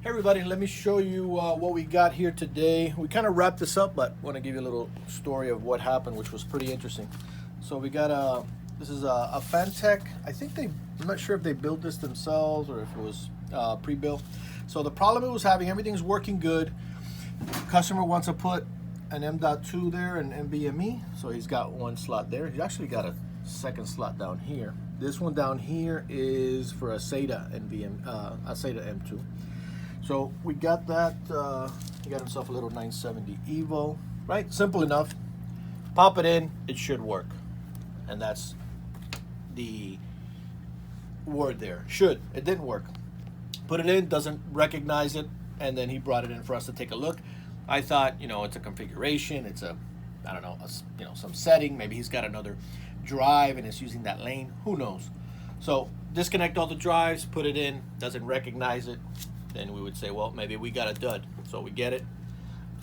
Hey everybody, let me show you what we got here today. We kind of wrapped this up, but want to give you a little story of what happened, which was pretty interesting. So we got this is a Fantech. I think I'm not sure if they built this themselves or if it was pre-built. So the problem it was having, everything's working good. Customer wants to put an M.2 there, an NVMe. So he's got one slot there. He's actually got a second slot down here. This one down here is for a SATA SATA M.2. So we got that, he got himself a little 970 Evo, right? Simple enough. Pop it in, it should work. And that's the word there, should. It didn't work. Put it in, doesn't recognize it, and then he brought it in for us to take a look. I thought, you know, it's a configuration, it's a, I don't know, some setting. Maybe he's got another drive and it's using that lane, who knows? So disconnect all the drives, put it in, doesn't recognize it. Then we would say, well, maybe we got a dud. So we get it,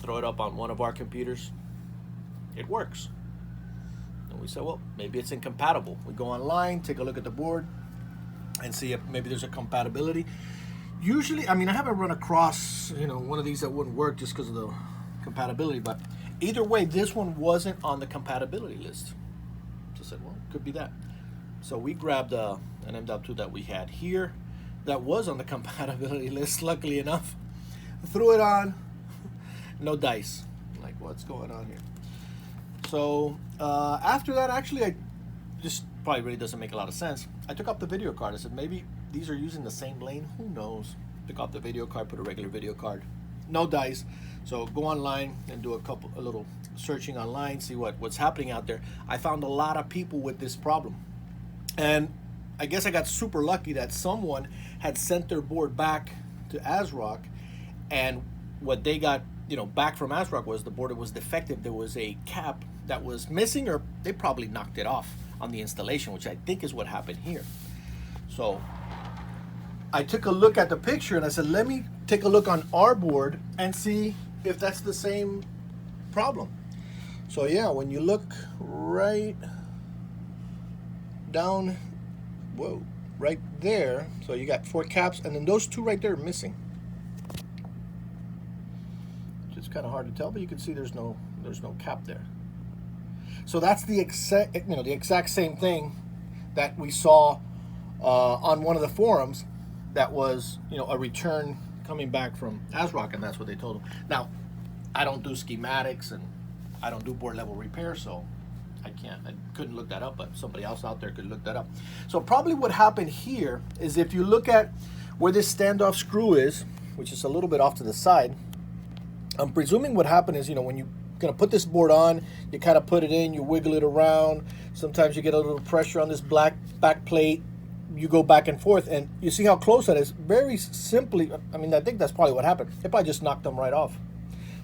throw it up on one of our computers, it works. And we say, well, maybe it's incompatible. We go online, take a look at the board, and see if maybe there's a compatibility. Usually, I mean, I haven't run across, you know, one of these that wouldn't work just because of the compatibility, but either way, this one wasn't on the compatibility list. So I said, well, could be that. So we grabbed an M.2 that we had here that was on the compatibility list, luckily enough. Threw it on, no dice. I'm like, what's going on here? So after that, actually, this probably really doesn't make a lot of sense. I took off the video card. I said, maybe these are using the same lane, who knows? Took off the video card, put a regular video card, no dice. So go online and do a little searching online, see what's happening out there. I found a lot of people with this problem. And I guess I got super lucky that someone had sent their board back to ASRock, and what they got, you know, back from ASRock was the board was defective. There was a cap that was missing, or they probably knocked it off on the installation, which I think is what happened here. So I took a look at the picture and I said, let me take a look on our board and see if that's the same problem. So yeah, when you look right down, whoa, right there, so you got 4 caps, and then those 2 right there are missing. It's kind of hard to tell, but you can see there's no cap there. So that's the exact same thing that we saw on one of the forums. That was, you know, a return coming back from ASRock, and that's what they told them. Now, I don't do schematics and I don't do board level repair, so I couldn't look that up, but somebody else out there could look that up. So probably what happened here is, if you look at where this standoff screw is, which is a little bit off to the side, I'm presuming what happened is, you know, when you're gonna put this board on, you kind of put it in, you wiggle it around. Sometimes you get a little pressure on this black back plate. You go back and forth, and you see how close that is. Very simply, I mean, I think that's probably what happened. It probably just knocked them right off,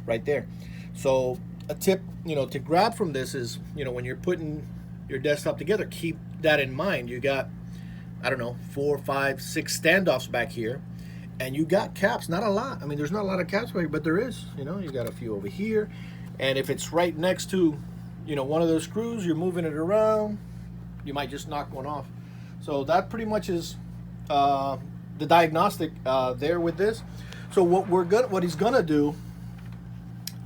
right there. So a tip, you know, to grab from this is, you know, when you're putting your desktop together, keep that in mind. You got, I don't know, 4, 5, 6 standoffs back here, and you got caps. Not a lot. I mean, there's not a lot of caps back here, but there is. You know, you got a few over here, and if it's right next to, you know, one of those screws, you're moving it around, you might just knock one off. So that pretty much is the diagnostic there with this. So what he's gonna do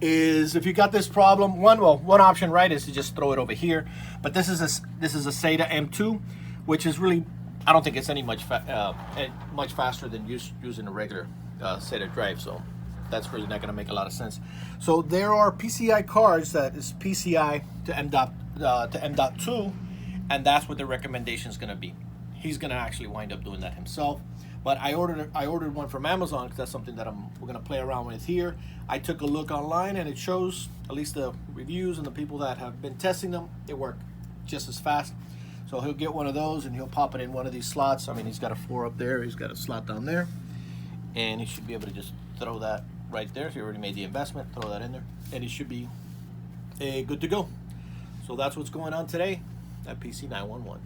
is, if you got this problem, one option, right, is to just throw it over here. But this is a SATA M.2, which is really, I don't think it's any much faster than using a regular SATA drive. So that's really not going to make a lot of sense. So there are PCI cards that is PCI to M.2, and that's what the recommendation is going to be. He's going to actually wind up doing that himself. But I ordered one from Amazon because that's something that we're going to play around with here. I took a look online, and it shows, at least the reviews and the people that have been testing them, they work just as fast. So he'll get one of those and he'll pop it in one of these slots. I mean, he's got a 4 up there, he's got a slot down there, and he should be able to just throw that right there. If he already made the investment, throw that in there, and he should be good to go. So that's what's going on today at PC 911.